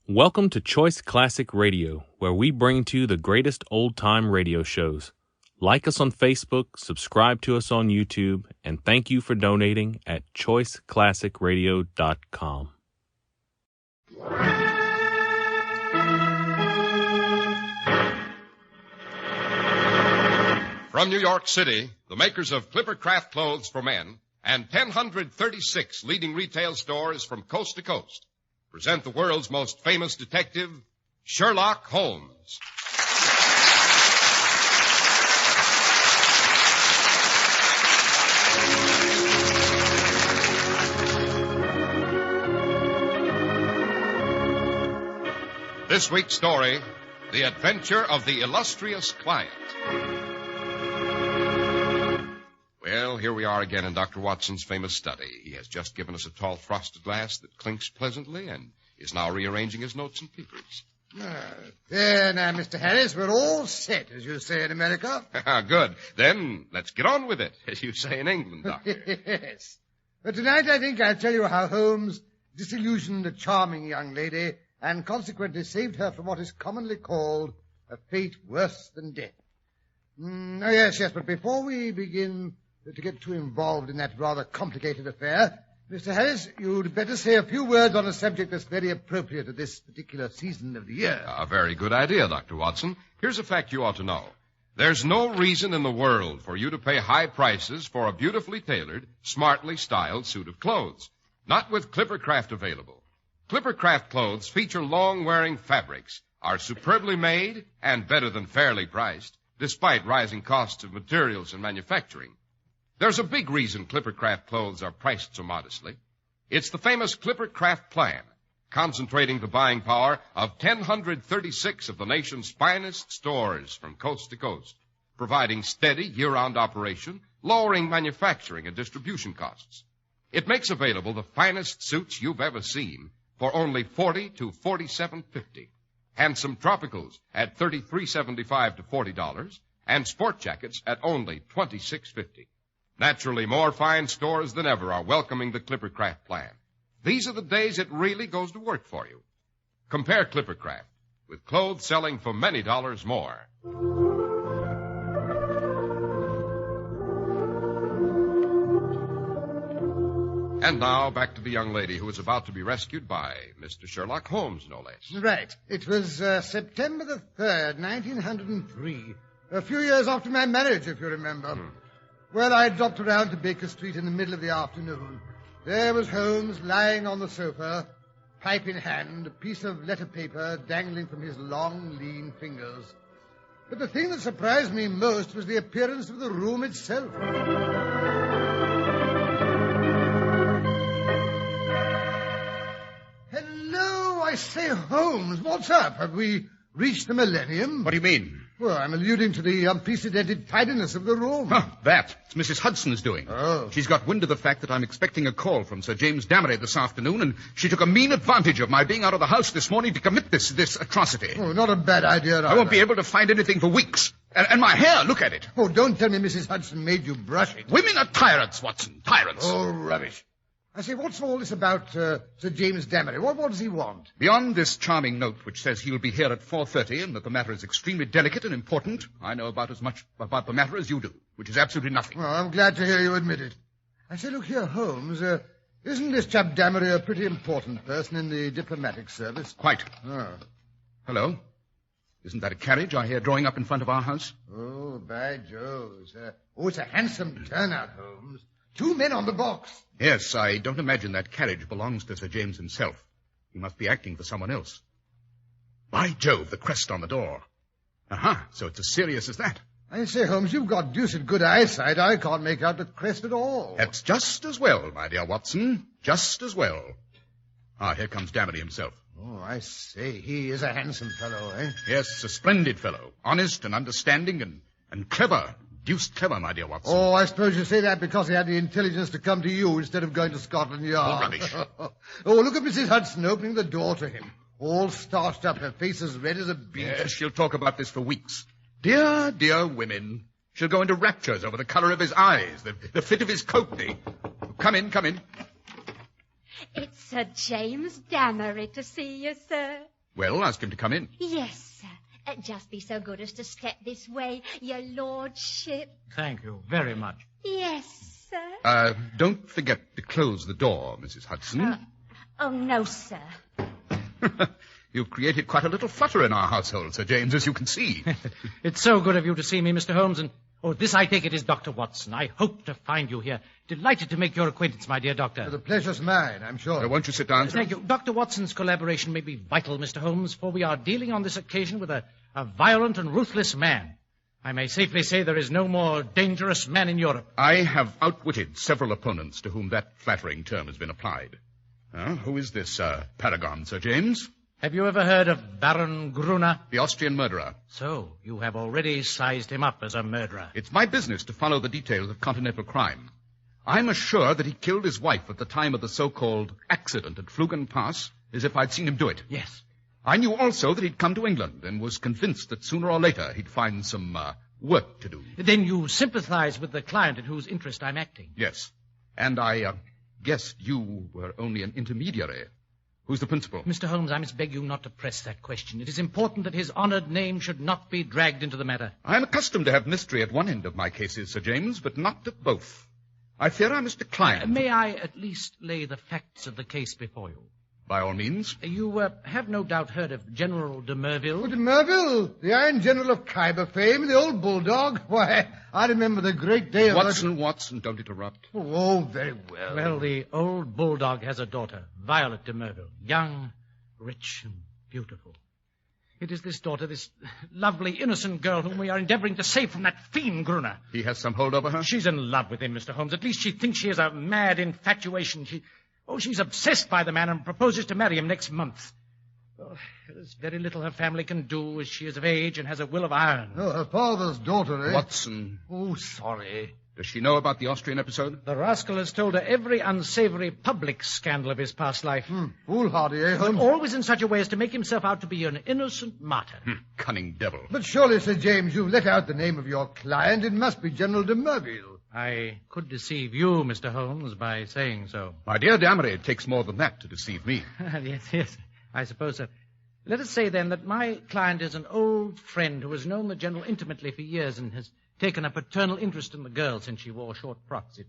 Welcome to Choice Classic Radio, where we bring to you the greatest old-time radio shows. Like us on Facebook, subscribe to us on YouTube, and thank you for donating at choiceclassicradio.com. From New York City, the makers of Clipper Craft Clothes for Men and 1,036 leading retail stores from coast to coast present the world's most famous detective, Sherlock Holmes. This week's story, The Adventure of the Illustrious Client. Well, here we are again in Dr. Watson's famous study. He has just given us a tall frosted glass that clinks pleasantly and is now rearranging his notes and papers. There now, Mr. Harris, we're all set, as you say in America. Good. Then let's get on with it, as you say in England, Doctor. Yes. But tonight I think I'll tell you how Holmes disillusioned a charming young lady and consequently saved her from what is commonly called a fate worse than death. Oh, yes, but before we begin to get too involved in that rather complicated affair, Mr. Harris, you'd better say a few words on a subject that's very appropriate at this particular season of the year. A very good idea, Dr. Watson. Here's a fact you ought to know. There's no reason in the world for you to pay high prices for a beautifully tailored, smartly styled suit of clothes. Not with Clipper Craft available. Clipper Craft clothes feature long-wearing fabrics, are superbly made, and better than fairly priced, despite rising costs of materials and manufacturing. There's a big reason Clipper Craft clothes are priced so modestly. It's the famous Clipper Craft plan, concentrating the buying power of 1,036 of the nation's finest stores from coast to coast, providing steady year-round operation, lowering manufacturing and distribution costs. It makes available the finest suits you've ever seen for only $40 to $47.50. Handsome tropicals at $33.75 to $40, and sport jackets at only $26.50. Naturally, more fine stores than ever are welcoming the Clipper Craft plan. These are the days it really goes to work for you. Compare Clipper Craft with clothes selling for many dollars more. And now, back to the young lady who was about to be rescued by Mr. Sherlock Holmes, no less. Right. It was September the 3rd, 1903. A few years after my marriage, if you remember. Well, I dropped around to Baker Street in the middle of the afternoon. There was Holmes lying on the sofa, pipe in hand, a piece of letter paper dangling from his long, lean fingers. But the thing that surprised me most was the appearance of the room itself. Hello, I say, Holmes, what's up? Have we reached the millennium? What do you mean? Well, I'm alluding to the unprecedented tidiness of the room. That. It's Mrs. Hudson's doing. Oh. She's got wind of the fact that I'm expecting a call from Sir James Damery this afternoon, and she took a mean advantage of my being out of the house this morning to commit this atrocity. Oh, not a bad idea, either. I won't be able to find anything for weeks. And my hair, look at it. Oh, don't tell me Mrs. Hudson made you brush it. Women are tyrants, Watson. Tyrants. Oh, rubbish. I say, what's all this about Sir James Damery? What does he want? Beyond this charming note which says he'll be here at 4:30 and that the matter is extremely delicate and important, I know about as much about the matter as you do, which is absolutely nothing. Well, I'm glad to hear you admit it. I say, look here, Holmes, isn't this chap Damery a pretty important person in the diplomatic service? Quite. Oh. Hello? Isn't that a carriage I hear drawing up in front of our house? Oh, by Jove. It's a handsome turnout, Holmes. 2 men on the box. Yes, I don't imagine that carriage belongs to Sir James himself. He must be acting for someone else. By Jove, the crest on the door. Aha, so it's as serious as that. I say, Holmes, you've got deuced good eyesight. I can't make out the crest at all. That's just as well, my dear Watson. Just as well. Here comes Damery himself. Oh, I say, he is a handsome fellow, eh? Yes, a splendid fellow. Honest and understanding and clever. Deuced clever, my dear Watson. Oh, I suppose you say that because he had the intelligence to come to you instead of going to Scotland Yard. Oh, rubbish. Oh, look at Mrs. Hudson opening the door to him. All starched up, her face as red as a beet. Yes, she'll talk about this for weeks. Dear, dear women. She'll go into raptures over the color of his eyes, the fit of his coat. Come in, come in. It's Sir James Damery to see you, sir. Well, ask him to come in. Yes, sir. Just be so good as to step this way, your lordship. Thank you very much. Yes, sir. Don't forget to close the door, Mrs. Hudson. Oh, no, sir. You've created quite a little flutter in our household, Sir James, as you can see. It's so good of you to see me, Mr. Holmes, and... Oh, this, I take it, is Dr. Watson. I hope to find you here. Delighted to make your acquaintance, my dear doctor. The pleasure's mine, I'm sure. Won't you sit down, sir? Thank you. Dr. Watson's collaboration may be vital, Mr. Holmes, for we are dealing on this occasion with a violent and ruthless man. I may safely say there is no more dangerous man in Europe. I have outwitted several opponents to whom that flattering term has been applied. Who is this paragon, Sir James? Have you ever heard of Baron Gruner? The Austrian murderer. So, you have already sized him up as a murderer. It's my business to follow the details of continental crime. I'm as sure that he killed his wife at the time of the so-called accident at Flugen Pass as if I'd seen him do it. Yes. I knew also that he'd come to England and was convinced that sooner or later he'd find some work to do. Then you sympathize with the client in whose interest I'm acting. Yes. And I guessed you were only an intermediary. Who's the principal? Mr. Holmes, I must beg you not to press that question. It is important that his honored name should not be dragged into the matter. I'm accustomed to have mystery at one end of my cases, Sir James, but not at both. I fear I must decline. May I at least lay the facts of the case before you? By all means. You have no doubt heard of General de Merville. Oh, de Merville, the Iron General of Khyber fame, the old bulldog. Why, I remember the great day of... Watson, don't interrupt. Oh, very well. Well, the old bulldog has a daughter, Violet de Merville, young, rich, and beautiful. It is this daughter, this lovely, innocent girl whom we are endeavoring to save from that fiend Gruner. He has some hold over her? She's in love with him, Mr. Holmes. At least she thinks she has a mad infatuation. She's obsessed by the man and proposes to marry him next month. Well, there's very little her family can do, as she is of age and has a will of iron. Oh, her father's daughter, eh? Watson. Oh, sorry. Does she know about the Austrian episode? The rascal has told her every unsavory public scandal of his past life. Foolhardy, eh, Holmes? Always in such a way as to make himself out to be an innocent martyr. Cunning devil. But surely, Sir James, you've let out the name of your client. It must be General de Merville. I could deceive you, Mr. Holmes, by saying so. My dear Damery, it takes more than that to deceive me. Yes, I suppose so. Let us say, then, that my client is an old friend who has known the General intimately for years and has taken a paternal interest in the girl since she wore short frocks.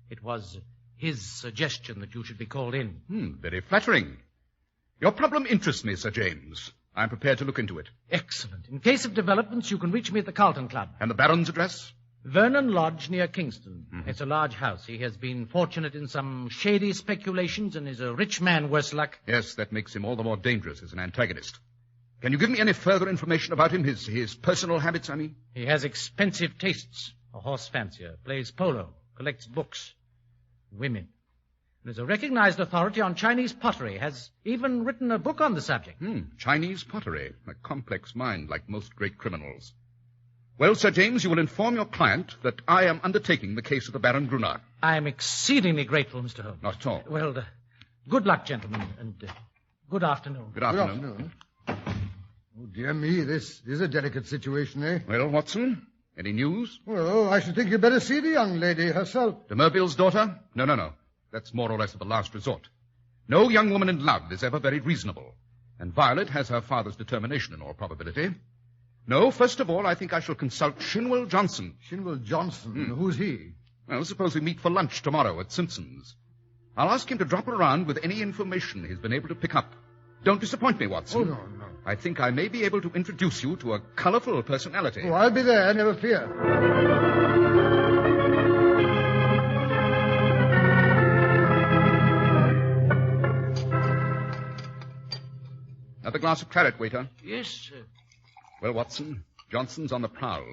It was his suggestion that you should be called in. Very flattering. Your problem interests me, Sir James. I'm prepared to look into it. Excellent. In case of developments, you can reach me at the Carlton Club. And the Baron's address? Vernon Lodge near Kingston. It's a large house. He has been fortunate in some shady speculations and is a rich man, worse luck. Yes, that makes him all the more dangerous as an antagonist. Can you give me any further information about him, his personal habits, I mean? He has expensive tastes. A horse fancier, plays polo, collects books, women. And is a recognized authority on Chinese pottery, has even written a book on the subject. Chinese pottery, a complex mind like most great criminals. Well, Sir James, you will inform your client that I am undertaking the case of the Baron Gruner. I am exceedingly grateful, Mr. Holmes. Not at all. Well, good luck, gentlemen, and good afternoon. Good afternoon. Oh, dear me, this is a delicate situation, eh? Well, Watson, any news? Well, I should think you'd better see the young lady herself. De Merville's daughter? No. That's more or less of a last resort. No young woman in love is ever very reasonable. And Violet has her father's determination in all probability. No, first of all, I think I shall consult Shinwell Johnson. Shinwell Johnson? Who's he? Well, suppose we meet for lunch tomorrow at Simpson's. I'll ask him to drop around with any information he's been able to pick up. Don't disappoint me, Watson. Oh, no. I think I may be able to introduce you to a colorful personality. Oh, I'll be there, never fear. Another glass of claret, waiter. Yes, sir. Well, Watson, Johnson's on the prowl.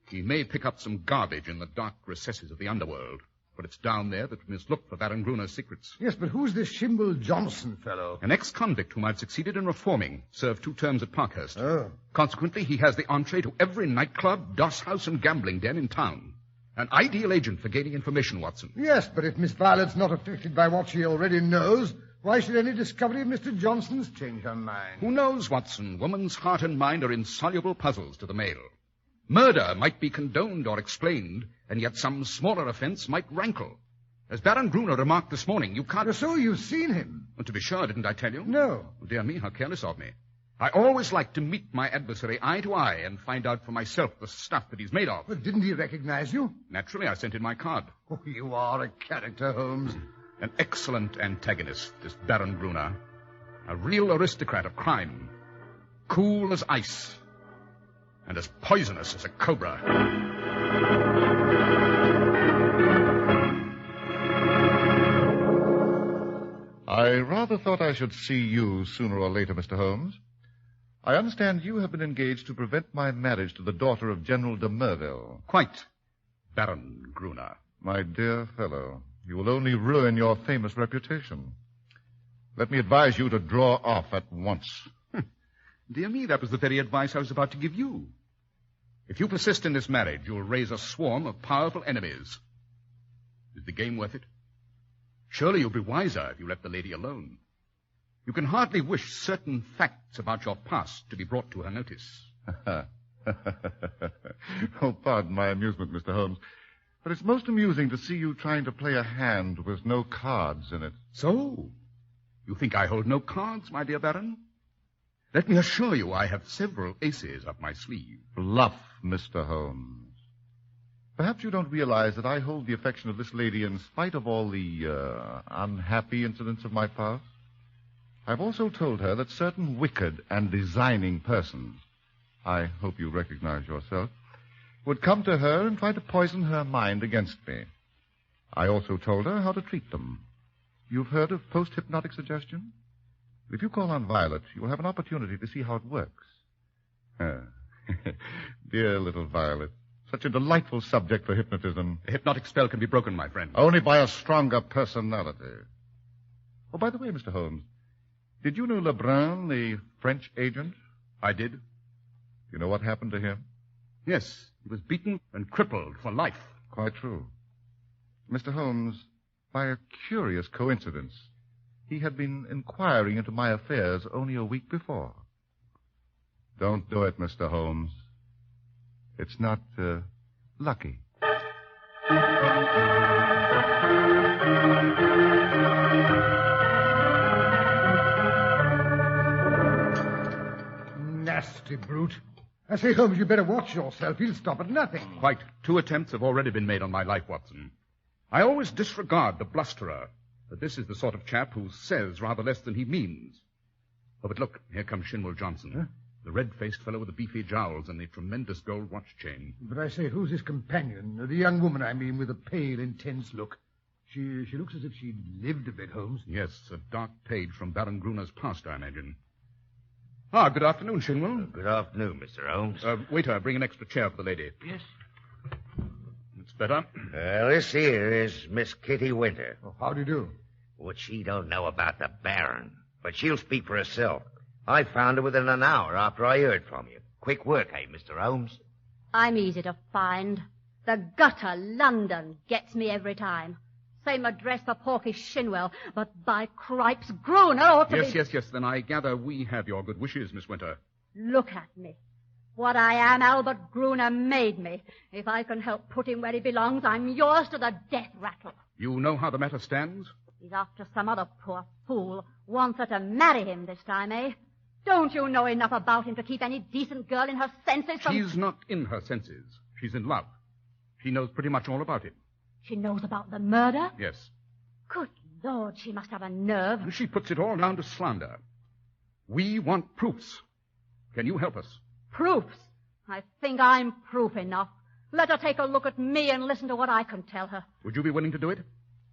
He may pick up some garbage in the dark recesses of the underworld, but it's down there that we must look for Baron Gruner's secrets. Yes, but who's this Shinwell Johnson fellow? An ex-convict whom I've succeeded in reforming, served 2 terms at Parkhurst. Oh. Consequently, he has the entree to every nightclub, doss house, and gambling den in town. An ideal agent for gaining information, Watson. Yes, but if Miss Violet's not affected by what she already knows, why should any discovery of Mr. Johnson's change her mind? Who knows, Watson? Woman's heart and mind are insoluble puzzles to the male. Murder might be condoned or explained, and yet some smaller offense might rankle. As Baron Gruner remarked this morning, you can't... So you've seen him? Well, to be sure, didn't I tell you? No. Oh, dear me, how careless of me. I always like to meet my adversary eye to eye and find out for myself the stuff that he's made of. Well, didn't he recognize you? Naturally, I sent in my card. Oh, you are a character, Holmes. An excellent antagonist, this Baron Gruner. A real aristocrat of crime. Cool as ice. And as poisonous as a cobra. I rather thought I should see you sooner or later, Mr. Holmes. I understand you have been engaged to prevent my marriage to the daughter of General de Merville. Quite, Baron Gruner. My dear fellow, you will only ruin your famous reputation. Let me advise you to draw off at once. Dear me, that was the very advice I was about to give you. If you persist in this marriage, you'll raise a swarm of powerful enemies. Is the game worth it? Surely you'll be wiser if you let the lady alone. You can hardly wish certain facts about your past to be brought to her notice. Oh, pardon my amusement, Mr. Holmes. But it's most amusing to see you trying to play a hand with no cards in it. So, you think I hold no cards, my dear Baron? Let me assure you I have several aces up my sleeve. Bluff, Mr. Holmes. Perhaps you don't realize that I hold the affection of this lady in spite of all the unhappy incidents of my past. I've also told her that certain wicked and designing persons, I hope you recognize yourself, would come to her and try to poison her mind against me. I also told her how to treat them. You've heard of post-hypnotic suggestion? If you call on Violet, you'll have an opportunity to see how it works. Dear little Violet. Such a delightful subject for hypnotism. The hypnotic spell can be broken, my friend. Only by a stronger personality. Oh, by the way, Mr. Holmes, did you know Lebrun, the French agent? I did. You know what happened to him? Yes, he was beaten and crippled for life. Quite true. Mr. Holmes, by a curious coincidence, he had been inquiring into my affairs only a week before. Don't do it, Mr. Holmes. It's not, lucky. Nasty brute. I say, Holmes, you better watch yourself. He'll stop at nothing. Quite. 2 attempts have already been made on my life, Watson. I always disregard the blusterer, but this is the sort of chap who says rather less than he means. Oh, but look, here comes Shinwell Johnson. Huh? The red-faced fellow with the beefy jowls and the tremendous gold watch chain. But I say, who's his companion? The young woman, I mean, with a pale, intense look. She looks as if she'd lived a bit, Holmes. Yes, a dark page from Baron Gruner's past, I imagine. Ah, good afternoon, Shinwell. Good afternoon, Mr. Holmes. Waiter, bring an extra chair for the lady. Yes. It's better. This here is Miss Kitty Winter. Oh, how do you do? What she don't know about the Baron, but she'll speak for herself. I found her within an hour after I heard from you. Quick work, eh, Mr. Holmes? I'm easy to find. The gutter, London, gets me every time. Same address for Porky Shinwell, but by cripes, Gruner ought to be... Yes. Then I gather we have your good wishes, Miss Winter. Look at me. What I am, Albert Gruner made me. If I can help put him where he belongs, I'm yours to the death rattle. You know how the matter stands? He's after some other poor fool. Wants her to marry him this time, eh? Don't you know enough about him to keep any decent girl in her senses from... She's not in her senses. She's in love. She knows pretty much all about it. She knows about the murder? Yes. Good Lord, she must have a nerve. And she puts it all down to slander. We want proofs. Can you help us? Proofs? I think I'm proof enough. Let her take a look at me and listen to what I can tell her. Would you be willing to do it?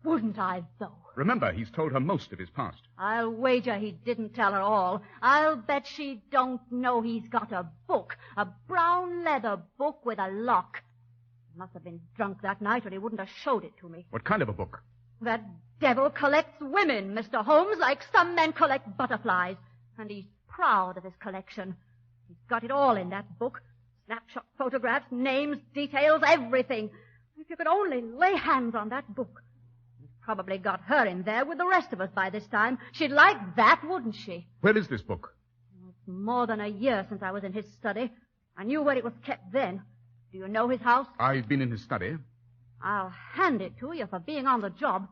Wouldn't I, though? Remember, he's told her most of his past. I'll wager he didn't tell her all. I'll bet she don't know he's got a book. A brown leather book with a lock. He must have been drunk that night or he wouldn't have showed it to me. What kind of a book? That devil collects women, Mr. Holmes, like some men collect butterflies. And he's proud of his collection. He's got it all in that book. Snapshot photographs, names, details, everything. If you could only lay hands on that book. Probably got her in there with the rest of us by this time. She'd like that, wouldn't she? Where is this book? It's more than a year since I was in his study. I knew where it was kept then. Do you know his house? I've been in his study. I'll hand it to you for being on the job.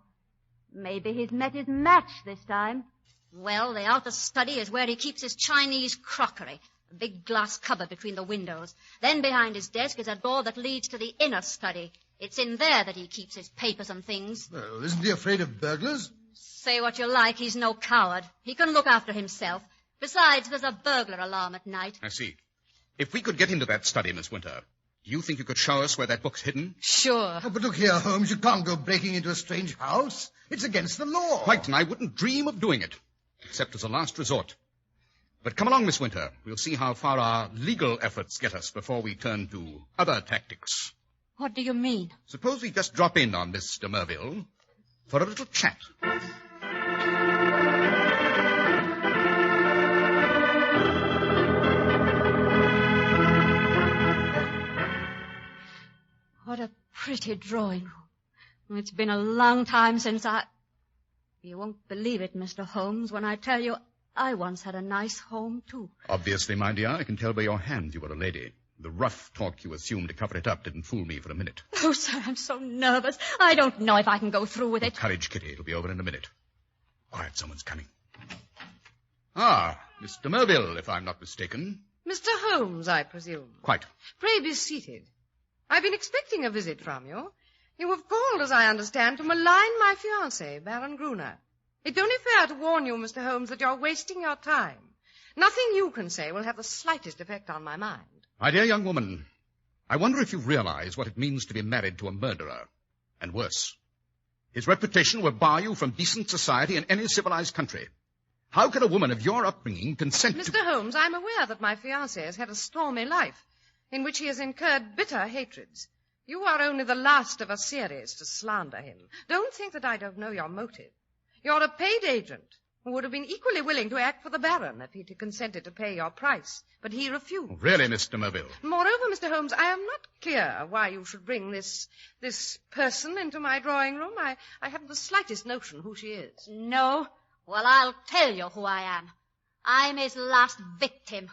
Maybe he's met his match this time. Well, the outer study is where he keeps his Chinese crockery. A big glass cupboard between the windows. Then behind his desk is a door that leads to the inner study. It's in there that he keeps his papers and things. Well, isn't he afraid of burglars? Say what you like, he's no coward. He can look after himself. Besides, there's a burglar alarm at night. I see. If we could get into that study, Miss Winter, do you think you could show us where that book's hidden? Sure. Oh, but look here, Holmes, you can't go breaking into a strange house. It's against the law. Quite, and I wouldn't dream of doing it, except as a last resort. But come along, Miss Winter. We'll see how far our legal efforts get us before we turn to other tactics. What do you mean? Suppose we just drop in on Miss de Merville for a little chat. What a pretty drawing room. It's been a long time since You won't believe it, Mr. Holmes, when I tell you I once had a nice home, too. Obviously, my dear, I can tell by your hand you were a lady. The rough talk you assumed to cover it up didn't fool me for a minute. Oh, sir, I'm so nervous. I don't know if I can go through with it. Courage, Kitty. It'll be over in a minute. Quiet, someone's coming. Ah, Miss de Merville, if I'm not mistaken. Mr. Holmes, I presume. Quite. Pray be seated. I've been expecting a visit from you. You have called, as I understand, to malign my fiancé, Baron Gruner. It's only fair to warn you, Mr. Holmes, that you're wasting your time. Nothing you can say will have the slightest effect on my mind. My dear young woman, I wonder if you realize what it means to be married to a murderer. And worse. His reputation will bar you from decent society in any civilized country. How can a woman of your upbringing consent to... Mr. Holmes, I'm aware that my fiancé has had a stormy life, in which he has incurred bitter hatreds. You are only the last of a series to slander him. Don't think that I don't know your motive. You're a paid agent who would have been equally willing to act for the Baron if he'd consented to pay your price, but he refused. Really, Mr. Merville? Moreover, Mr. Holmes, I am not clear why you should bring this person into my drawing room. I haven't the slightest notion who she is. No? Well, I'll tell you who I am. I'm his last victim.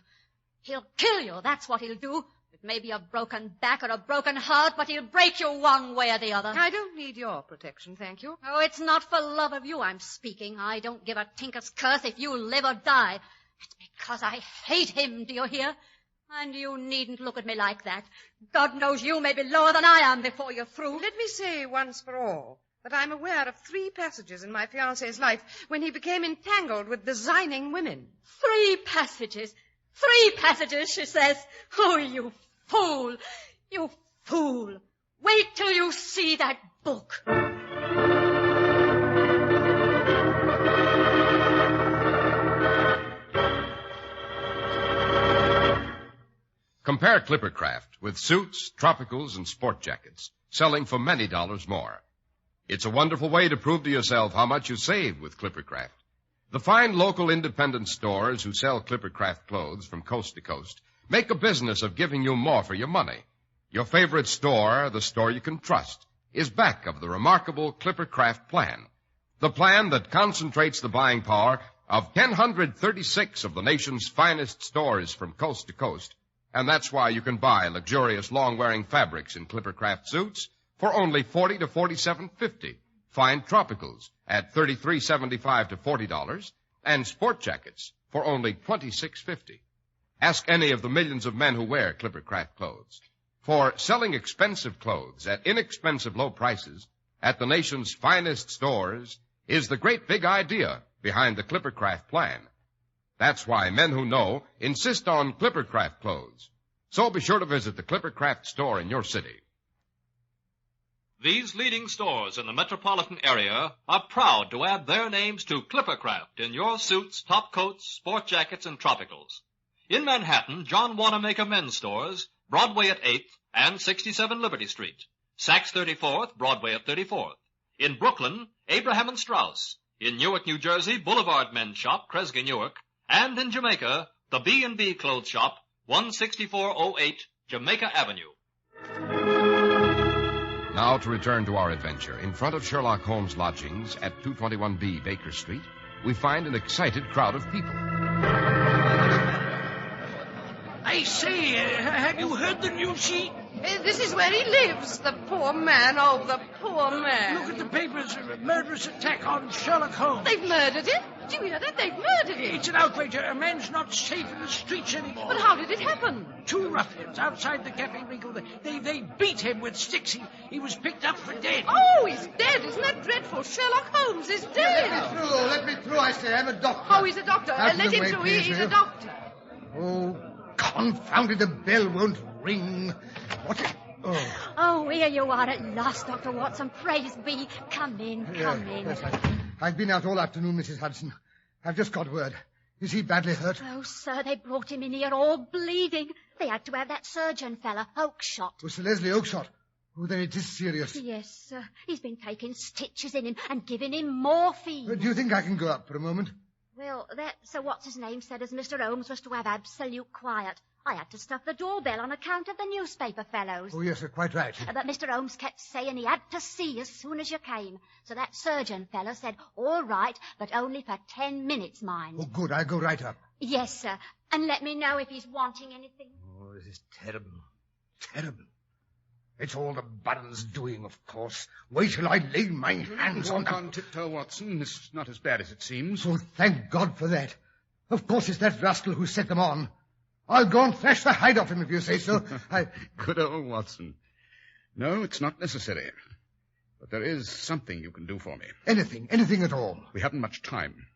He'll kill you, that's what he'll do. It may be a broken back or a broken heart, but he'll break you one way or the other. I don't need your protection, thank you. Oh, it's not for love of you I'm speaking. I don't give a tinker's curse if you live or die. It's because I hate him, do you hear? And you needn't look at me like that. God knows you may be lower than I am before you're through. Let me say once for all that I'm aware of 3 passages in my fiancé's life when he became entangled with designing women. 3 passages? 3 passages, she says. Oh, you fool. You fool. Wait till you see that book. Compare Clippercraft with suits, tropicals, and sport jackets, selling for many dollars more. It's a wonderful way to prove to yourself how much you save with Clippercraft. The fine local independent stores who sell Clippercraft clothes from coast to coast make a business of giving you more for your money. Your favorite store, the store you can trust, is back of the remarkable Clippercraft plan. The plan that concentrates the buying power of 1,036 of the nation's finest stores from coast to coast. And that's why you can buy luxurious long-wearing fabrics in Clippercraft suits for only $40 to $47.50. Fine tropicals at $33.75 to $40, and sport jackets for only $26.50. Ask any of the millions of men who wear Clippercraft clothes. For selling expensive clothes at inexpensive low prices at the nation's finest stores is the great big idea behind the Clippercraft plan. That's why men who know insist on Clippercraft clothes. So be sure to visit the Clippercraft store in your city. These leading stores in the metropolitan area are proud to add their names to Clippercraft in your suits, top coats, sport jackets, and tropicals. In Manhattan, John Wanamaker Men's Stores, Broadway at 8th and 67 Liberty Street. Saks 34th, Broadway at 34th. In Brooklyn, Abraham and Strauss. In Newark, New Jersey, Boulevard Men's Shop, Kresge, Newark. And in Jamaica, the B&B Clothes Shop, 16408 Jamaica Avenue. Now to return to our adventure. In front of Sherlock Holmes' lodgings at 221B Baker Street, we find an excited crowd of people. I say, have you heard the news? This is where he lives, the poor man. Oh, the poor man. Look at the papers. Murderous attack on Sherlock Holmes. They've murdered him. Do you hear that? They've murdered him. It's an outrage. A man's not safe in the streets anymore. But how did it happen? 2 ruffians outside the Cafe Regal. They beat him with sticks. He was picked up for dead. Oh, he's dead. Isn't that dreadful? Sherlock Holmes is dead. Let me through, I say. I'm a doctor. Oh, he's a doctor. Out Let of the him way, through. please, He's will a you? doctor. Oh, confounded, the bell won't ring. What is... Oh. Oh, here you are at last, Dr. Watson. Praise be. Come in, come in. Yes, I've been out all afternoon, Mrs. Hudson. I've just got word. Is he badly hurt? Oh, sir, they brought him in here all bleeding. They had to have that surgeon fella, Oakshott. Oh, Sir Leslie Oakshott. Oh, then it is serious. Yes, sir. He's been taking stitches in him and giving him morphine. Do you think I can go up for a moment? Well, that Sir What's-his-name said as Mr. Holmes was to have absolute quiet. I had to stuff the doorbell on account of the newspaper fellows. Oh, yes, quite right. But Mr. Holmes kept saying he had to see as soon as you came. So that surgeon fellow said, all right, but only for 10 minutes, mind. Oh, good. I'll go right up. Yes, sir. And let me know if he's wanting anything. Oh, this is terrible. Terrible. It's all the Baron's doing, of course. Wait till I lay my hands on Walk him. on tiptoe, Watson. It's not as bad as it seems. Oh, thank God for that. Of course it's that rascal who set them on. I'll go and thrash the hide off him if you say so. Good old Watson. No, it's not necessary. But there is something you can do for me. Anything at all. We haven't much time.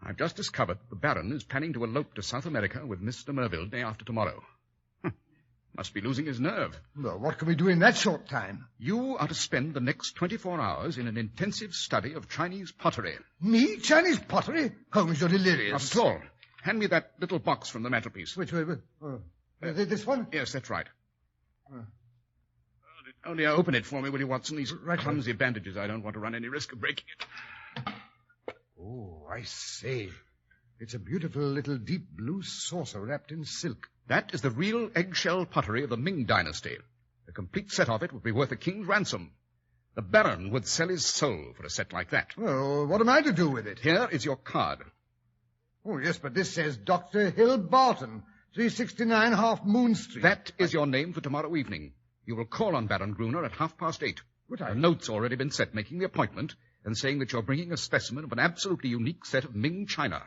I've just discovered the Baron is planning to elope to South America with Mr. Merville day after tomorrow. Must be losing his nerve. Well, what can we do in that short time? You are to spend the next 24 hours in an intensive study of Chinese pottery. Me? Chinese pottery? Holmes, you're delirious. Not at all. Hand me that little box from the mantelpiece. Which way? This one? Yes, that's right. Only open it for me, will you, Watson? These clumsy bandages. I don't want to run any risk of breaking it. Oh, I say. It's a beautiful little deep blue saucer wrapped in silk. That is the real eggshell pottery of the Ming dynasty. A complete set of it would be worth a king's ransom. The Baron would sell his soul for a set like that. Well, what am I to do with it? Here is your card. Oh, yes, but this says Dr. Hill Barton, 369 Half Moon Street. That is your name for tomorrow evening. You will call on Baron Gruner at 8:30. A note's already been set making the appointment and saying that you're bringing a specimen of an absolutely unique set of Ming china.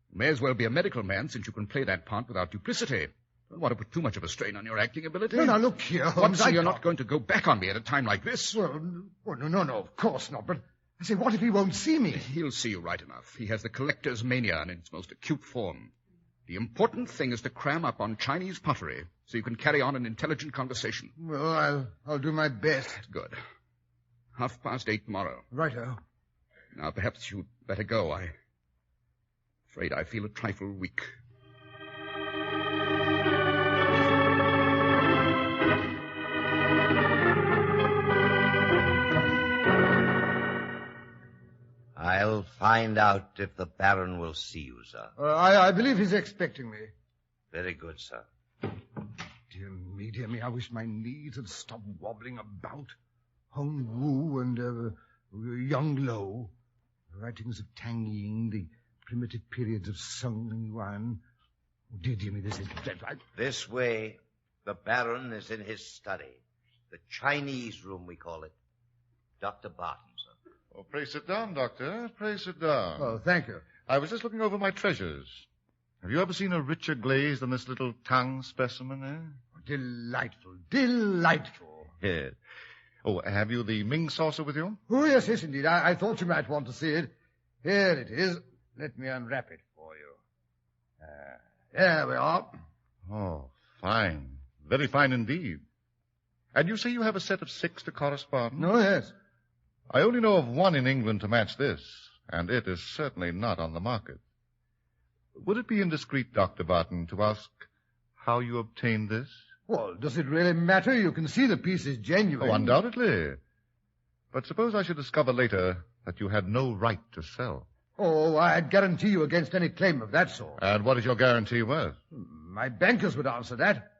You may as well be a medical man since you can play that part without duplicity. Don't want to put too much of a strain on your acting ability. No, now, look here, Holmes. Watson, you're not going to go back on me at a time like this. Well, no, of course not. But, I say, what if he won't see me? He'll see you right enough. He has the collector's mania in its most acute form. The important thing is to cram up on Chinese pottery so you can carry on an intelligent conversation. Well, I'll do my best. Good. 8:30 tomorrow. Righto. Now, perhaps you'd better go. I'm afraid I feel a trifle weak. I'll find out if the Baron will see you, sir. I believe he's expecting me. Very good, sir. Dear me, I wish my knees had stopped wobbling about. Hong Wu and Young Lo, writings of Tang Ying, the primitive periods of Song Yuan. Oh, dear me, this is dreadful. This way, the Baron is in his study. The Chinese room, we call it. Dr. Barton, sir. Oh, pray sit down, Doctor. Pray sit down. Oh, thank you. I was just looking over my treasures. Have you ever seen a richer glaze than this little Tang specimen, eh? Delightful, delightful. Yes. Oh, have you the Ming saucer with you? Oh, yes, indeed. I thought you might want to see it. Here it is. Let me unwrap it for you. There we are. Oh, fine. Very fine indeed. And you say you have a set of 6 to correspond? No, yes. I only know of one in England to match this, and it is certainly not on the market. Would it be indiscreet, Dr. Barton, to ask how you obtained this? Well, does it really matter? You can see the piece is genuine. Oh, undoubtedly. But suppose I should discover later that you had no right to sell. Oh, I'd guarantee you against any claim of that sort. And what is your guarantee worth? My bankers would answer that.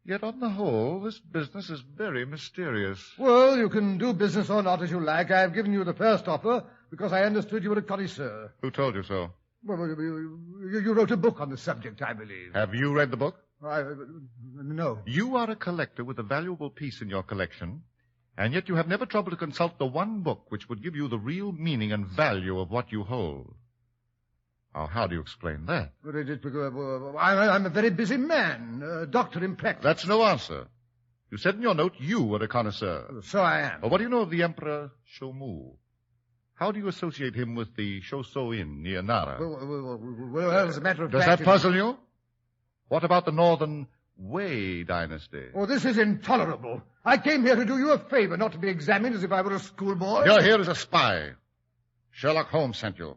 Yet on the whole, this business is very mysterious. Well, you can do business or not as you like. I've given you the first offer because I understood you were a connoisseur. Who told you so? Well, you wrote a book on the subject, I believe. Have you read the book? No. You are a collector with a valuable piece in your collection, and yet you have never troubled to consult the one book which would give you the real meaning and value of what you hold. Now, how do you explain that? I'm a very busy man, a doctor in practice. That's no answer. You said in your note you were a connoisseur. So I am. But what do you know of the Emperor Shomu? How do you associate him with the Shoso Inn near Nara? Well, as a matter of Does fact... that puzzle you? What about the northern Wei dynasty? Oh, this is intolerable. I came here to do you a favor, not to be examined as if I were a schoolboy. You're here as a spy. Sherlock Holmes sent you.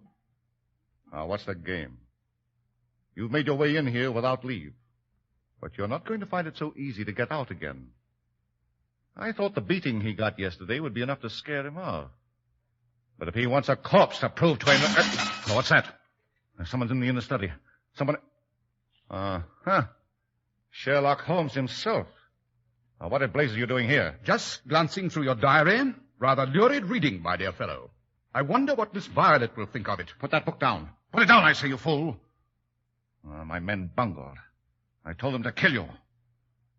Now, what's the game? You've made your way in here without leave. But you're not going to find it so easy to get out again. I thought the beating he got yesterday would be enough to scare him off. But if he wants a corpse to prove to him... Oh, what's that? Someone's in the inner study. Someone... Sherlock Holmes himself. Now, what in blazes are you doing here? Just glancing through your diary. Rather lurid reading, my dear fellow. I wonder what Miss Violet will think of it. Put that book down. Put it down, I say, you fool. My men bungled. I told them to kill you.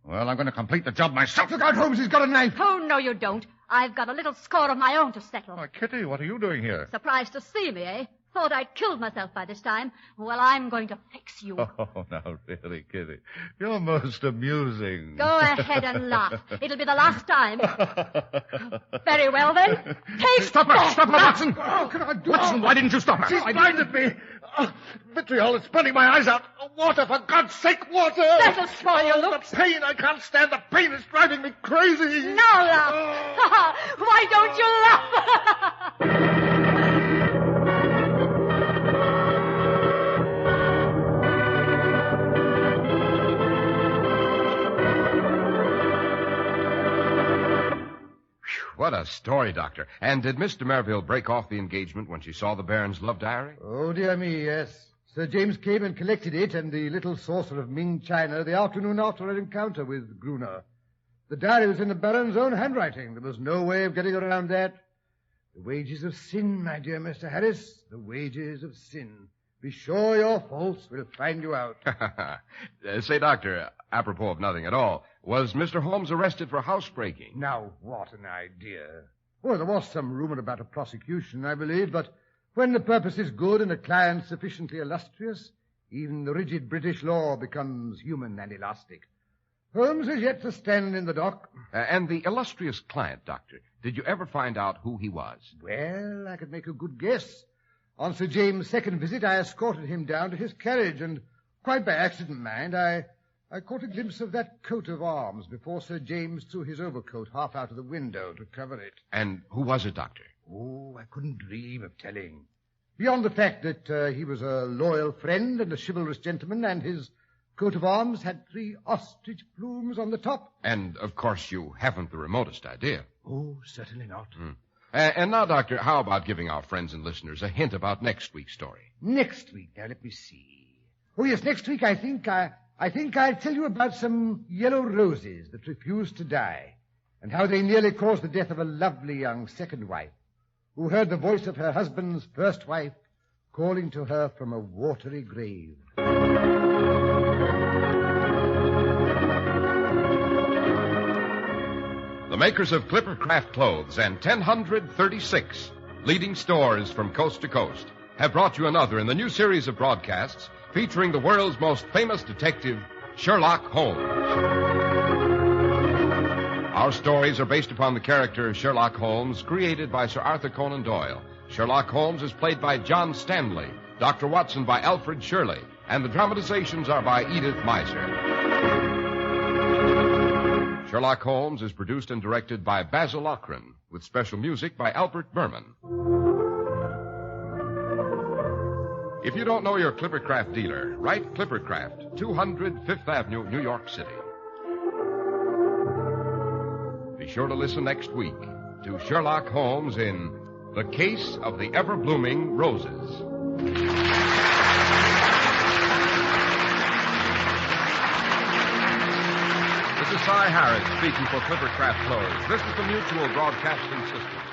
Well, I'm going to complete the job myself. Look out, Holmes, he's got a knife. Oh, no, you don't. I've got a little score of my own to settle. Oh, Kitty, what are you doing here? Surprised to see me, eh? Thought I'd killed myself by this time. Well, I'm going to fix you. Oh, now, really, Kitty. You're most amusing. Go ahead and laugh. It'll be the last time. Very well, then. Take... Stop her, Watson. Oh, can I do Watson, why didn't you stop her? She's blinded me. Vitriol is burning my eyes out. Water, for God's sake, water! That'll spoil your looks. The pain, I can't stand. The pain is driving me crazy. Now laugh. Why don't you laugh? What a story, Doctor. And did Miss de Merville break off the engagement when she saw the Baron's love diary? Oh, dear me, yes. Sir James came and collected it and the little saucer of Ming china the afternoon after her encounter with Gruner. The diary was in the Baron's own handwriting. There was no way of getting around that. The wages of sin, my dear Mr. Harris, the wages of sin. Be sure your faults will find you out. Say, Doctor, apropos of nothing at all, was Mr. Holmes arrested for housebreaking? Now, what an idea. Well, there was some rumor about a prosecution, I believe, but when the purpose is good and a client sufficiently illustrious, even the rigid British law becomes human and elastic. Holmes is yet to stand in the dock. And the illustrious client, Doctor, did you ever find out who he was? Well, I could make a good guess. On Sir James' second visit, I escorted him down to his carriage, and quite by accident, mind, I caught a glimpse of that coat of arms before Sir James threw his overcoat half out of the window to cover it. And who was it, Doctor? Oh, I couldn't dream of telling. Beyond the fact that he was a loyal friend and a chivalrous gentleman, and his coat of arms had 3 ostrich plumes on the top. And, of course, you haven't the remotest idea. Oh, certainly not. And now, Doctor, how about giving our friends and listeners a hint about next week's story? Next week? Now, let me see. Oh, yes, next week I think I'll tell you about some yellow roses that refused to die, and how they nearly caused the death of a lovely young second wife, who heard the voice of her husband's first wife calling to her from a watery grave. The makers of Clippercraft Clothes and 1036 leading stores from coast to coast have brought you another in the new series of broadcasts featuring the world's most famous detective, Sherlock Holmes. Our stories are based upon the character Sherlock Holmes, created by Sir Arthur Conan Doyle. Sherlock Holmes is played by John Stanley, Dr. Watson by Alfred Shirley, and the dramatizations are by Edith Meiser. Sherlock Holmes is produced and directed by Basil Lochran, with special music by Albert Berman. If you don't know your Clippercraft dealer, write Clippercraft, 200 Fifth Avenue, New York City. Be sure to listen next week to Sherlock Holmes in The Case of the Ever-Blooming Roses. This is Cy Harris speaking for Clippercraft Clothes. This is the Mutual Broadcasting System.